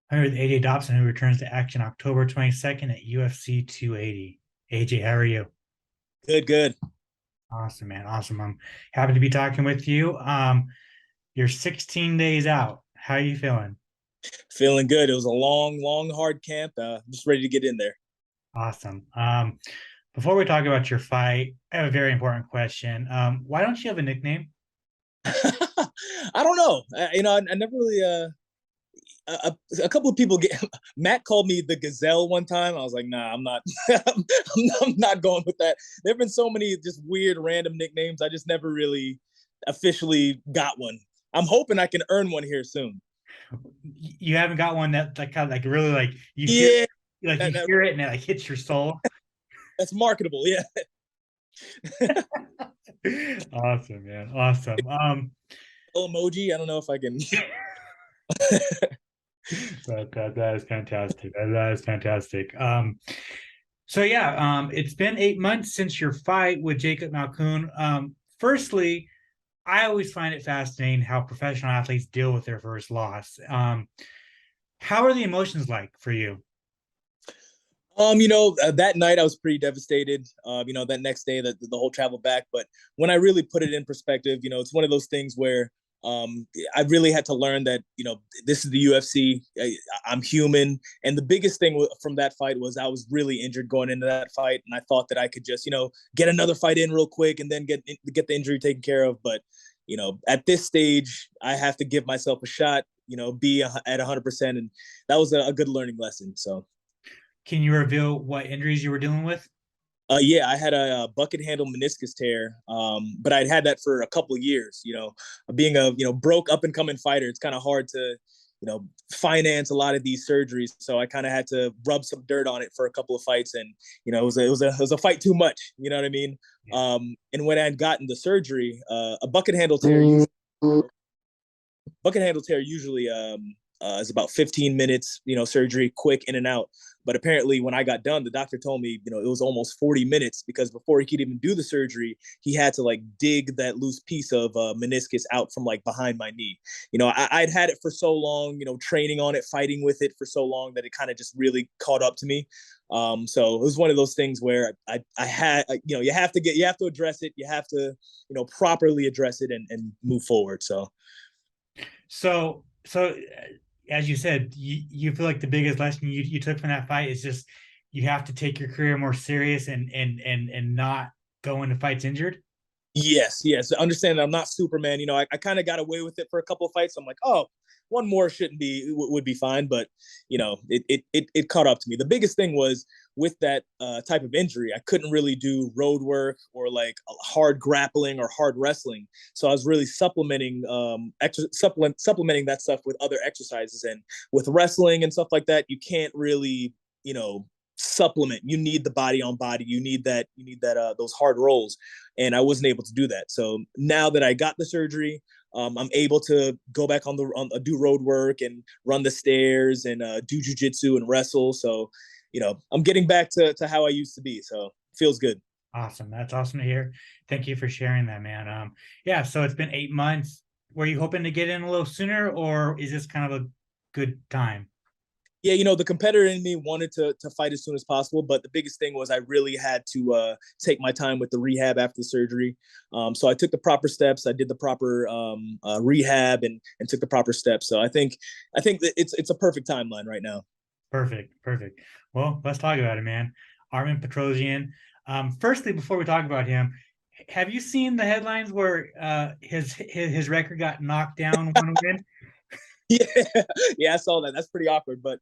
I'm here with AJ Dobson, who returns to action October 22nd at UFC 280. AJ, how are you? Good, good. Awesome, man. Awesome. I'm happy to be talking with you. You're 16 days out. How are you feeling? Feeling good. It was a long, long, hard camp. Just ready to get in there. Awesome. Before we talk about your fight, I have a very important question. Why don't you have a nickname? I don't know. I never really. A, a couple of people get. Matt called me the Gazelle one time. I was like, nah, I'm not. I'm not going with that. There've been so many just weird, random nicknames. I just never really officially got one. I'm hoping I can earn one here soon. You haven't got one that like kind of like really like Yeah, you that, that, hear it and it like hits your soul. that's marketable. Yeah. Awesome, man. Awesome. Emoji. I don't know if I can. That is fantastic. That is fantastic. So yeah, it's been 8 months since your fight with Jacob Malkoun. Firstly, I always find it fascinating how professional athletes deal with their first loss. How are the emotions like for you? That night I was pretty devastated. That next day, the whole travel back. But when I really put it in perspective, it's one of those things where I really had to learn that this is the UFC. I'm human, and the biggest thing from that fight was I was really injured going into that fight, and I thought that I could just get another fight in real quick and then get the injury taken care of. But at this stage, I have to give myself a shot. Be at 100%, and that was a good learning lesson. So. Can you reveal what injuries you were dealing with? Yeah, I had a bucket handle meniscus tear, but I'd had that for a couple of years. Being a broke up and coming fighter, it's kind of hard to finance a lot of these surgeries. So I kind of had to rub some dirt on it for a couple of fights, and it was a fight too much. You know what I mean? Yeah. And when I had gotten the surgery, a bucket handle tear usually is about 15 minutes, surgery, quick in and out. But apparently, when I got done, the doctor told me, it was almost 40 minutes because before he could even do the surgery, he had to like dig that loose piece of meniscus out from like behind my knee. I'd had it for so long, training on it, fighting with it for so long that it kind of just really caught up to me. So it was one of those things where I had, you have to address it. You have to, properly address it and move forward. So. So as you said, you feel like the biggest lesson you took from that fight is just you have to take your career more serious and not go into fights injured. Yes, yes. Understand that I'm not Superman. I kind of got away with it for a couple of fights. So I'm like, oh, one more shouldn't be would be fine. But it caught up to me. The biggest thing was with that type of injury, I couldn't really do road work or like hard grappling or hard wrestling. So I was really supplementing that stuff with other exercises, and with wrestling and stuff like that. You can't really supplement. You need the body on body. You need that those hard rolls, and I wasn't able to do that. So now that I got the surgery, I'm able to go back do road work and run the stairs and do jujitsu and wrestle. So I'm getting back to how I used to be. So feels good. Awesome. That's awesome to hear. Thank you for sharing that, man. Yeah, so it's been 8 months. Were you hoping to get in a little sooner, or is this kind of a good time? Yeah, the competitor in me wanted to fight as soon as possible, but the biggest thing was I really had to take my time with the rehab after the surgery. So I took the proper steps. I did the proper rehab and took the proper steps. So I think that it's a perfect timeline right now. Perfect, perfect. Well, let's talk about it, man. Armen Petrosyan. Firstly, before we talk about him, have you seen the headlines where his record got knocked down one win? Yeah, yeah, I saw that. That's pretty awkward, but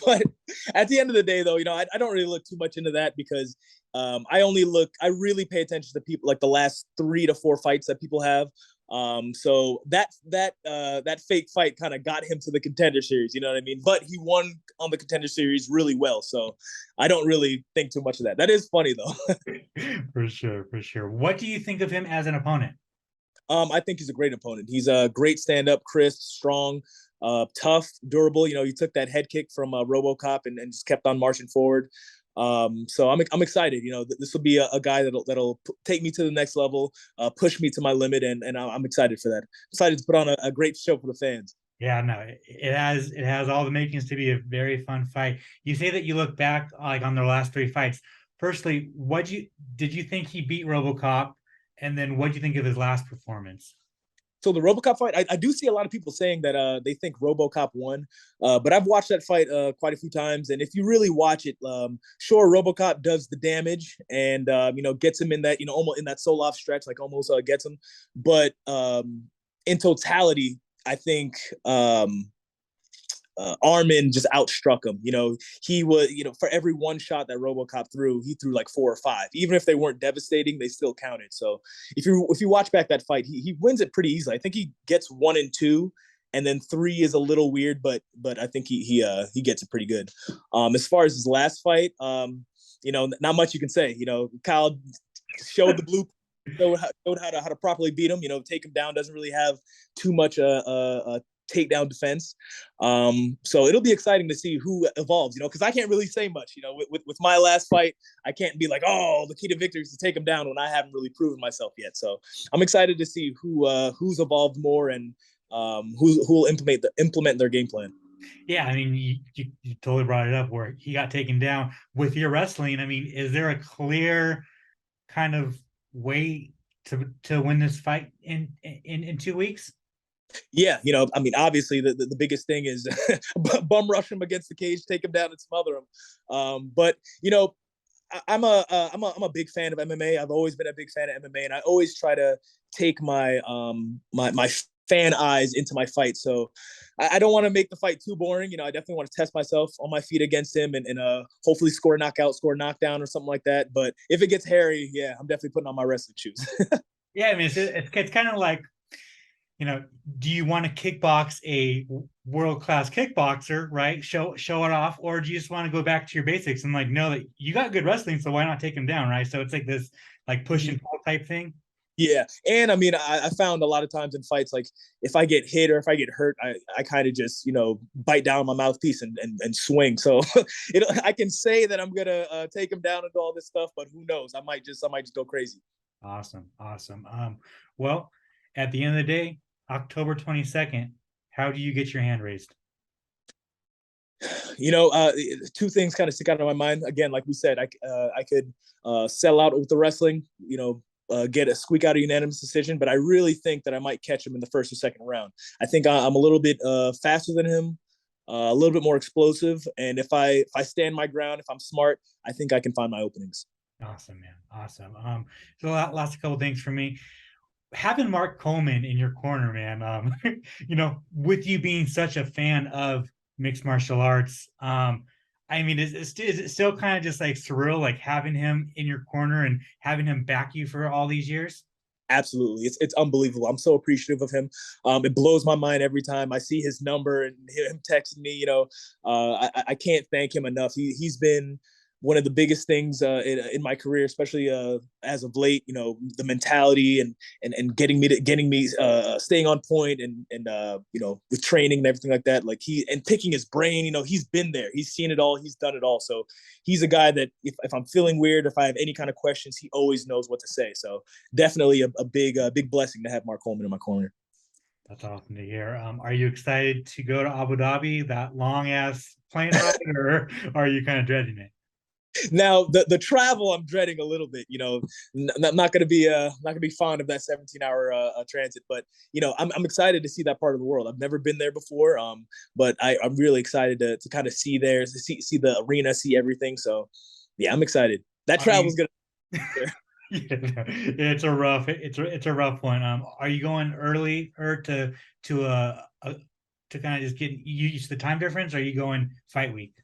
but at the end of the day, though, I don't really look too much into that because I really pay attention to people like the last 3 to 4 fights that people have. So that fake fight kind of got him to the contender series, you know what I mean? But he won on the contender series really well, so I don't really think too much of that. That is funny though. For sure, for sure. What do you think of him as an opponent? I think he's a great opponent. He's a great stand-up, crisp, strong, tough, durable. He took that head kick from RoboCop and just kept on marching forward. So I'm excited. This will be a guy that'll take me to the next level, push me to my limit, and I'm excited for that. Excited to put on a great show for the fans. Yeah, no, it has all the makings to be a very fun fight. You say that you look back like on their last three fights. Firstly, what you did you think he beat RoboCop, and then what do you think of his last performance? So the RoboCop fight, I do see a lot of people saying that they think RoboCop won, but I've watched that fight quite a few times, and if you really watch it, sure RoboCop does the damage and gets him in that almost in that Solov stretch, like almost gets him, but in totality, I think Armen just outstruck him. He was, for every one shot that RoboCop threw, he threw like 4 or 5. Even if they weren't devastating, they still counted. So if you watch back that fight, he wins it pretty easily. I think he gets 1 and 2, and then 3 is a little weird, but I think he gets it pretty good. As far as his last fight, not much you can say. Kyle showed the blue. Showed how to properly beat him. Take him down. Doesn't really have too much takedown defense. So it'll be exciting to see who evolves, because I can't really say much, with my last fight, I can't be like, oh, the key to victory is to take him down when I haven't really proven myself yet. So I'm excited to see who's evolved more and who will implement their game plan. Yeah, I mean, you totally brought it up where he got taken down with your wrestling. I mean, is there a clear kind of way to win this fight in 2 weeks? Yeah, I mean, obviously the biggest thing is bum rush him against the cage, take him down and smother him. But I'm a big fan of MMA. I've always been a big fan of MMA, and I always try to take my fan eyes into my fight. So I don't want to make the fight too boring. I definitely want to test myself on my feet against him and hopefully score a knockout, score a knockdown, or something like that. But if it gets hairy, yeah, I'm definitely putting on my wrestling shoes. Yeah, I mean, it's kind of like, do you want to kickbox a world class kickboxer, right? Show it off, or do you just want to go back to your basics and like know that you got good wrestling, so why not take him down, right? So it's like this like push and pull type thing. Yeah, and I mean, I found a lot of times in fights, like if I get hit or if I get hurt, I kind of just bite down my mouthpiece and swing. So I can say that I'm gonna take him down and do all this stuff, but who knows? I might just go crazy. Awesome, awesome. Well, at the end of the day, October 22nd, how do you get your hand raised? Two things kind of stick out of my mind. Again, like we said, I could sell out with the wrestling. Get a squeak out a unanimous decision, but I really think that I might catch him in the first or second round. I think I'm a little bit faster than him, a little bit more explosive, and if I stand my ground, if I'm smart, I think I can find my openings. Awesome, man. Awesome. So last couple things for me. Having Mark Coleman in your corner, man, with you being such a fan of mixed martial arts, I mean, is it still kind of just like surreal, like having him in your corner and having him back you for all these years? Absolutely, it's unbelievable. I'm so appreciative of him. It blows my mind every time I see his number and him texting me. I can't thank him enough. He's been one of the biggest things in my career, especially as of late. The mentality and getting me staying on point and with training and everything like that. Like and picking his brain. He's been there. He's seen it all. He's done it all. So he's a guy that if I'm feeling weird, if I have any kind of questions, he always knows what to say. So definitely a big blessing to have Mark Coleman in my corner. That's awesome to hear. Are you excited to go to Abu Dhabi, that long ass plane ride, or are you kind of dreading it? Now the travel I'm dreading a little bit. I'm not gonna be fond of that 17-hour transit, but I'm excited to see that part of the world. I've never been there before, but I'm really excited to kind of see there, to see the arena, see everything. So yeah, I'm excited. That I travel's mean, gonna. yeah, it's a rough one. Are you going early or to kind of just get used to the time difference? Or are you going fight week?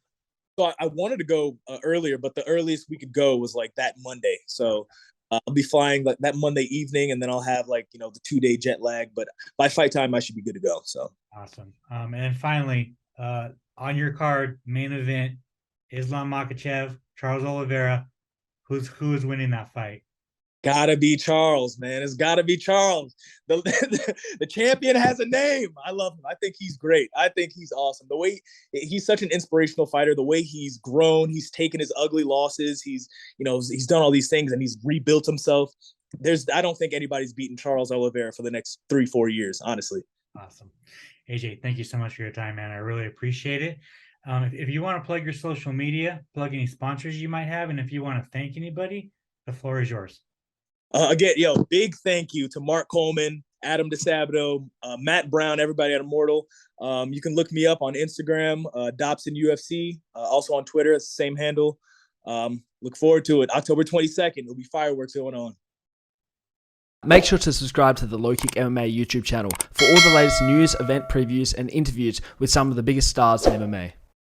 So I wanted to go earlier, but the earliest we could go was like that Monday. So I'll be flying like that Monday evening, and then I'll have like the 2-day jet lag. But by fight time, I should be good to go. So Awesome. And then finally, on your card, main event, Islam Makachev, Charles Oliveira. Who is winning that fight? gotta be Charles, man. It's gotta be Charles. The champion has a name. I love him. I think he's great. I think he's awesome. The way he's such an inspirational fighter. The way he's grown, he's taken his ugly losses. He's done all these things and he's rebuilt himself. I don't think anybody's beaten Charles Oliveira for the next 3-4 years, honestly. Awesome. AJ, thank you so much for your time, man. I really appreciate it. If you want to plug your social media, plug any sponsors you might have, and if you want to thank anybody, the floor is yours. Again, big thank you to Mark Coleman, Adam DeSabato, Matt Brown, everybody at Immortal. You can look me up on Instagram, Dobson UFC, also on Twitter, it's the same handle. Look forward to it. October 22nd, there'll be fireworks going on. Make sure to subscribe to the LowKick MMA YouTube channel for all the latest news, event previews, and interviews with some of the biggest stars in MMA.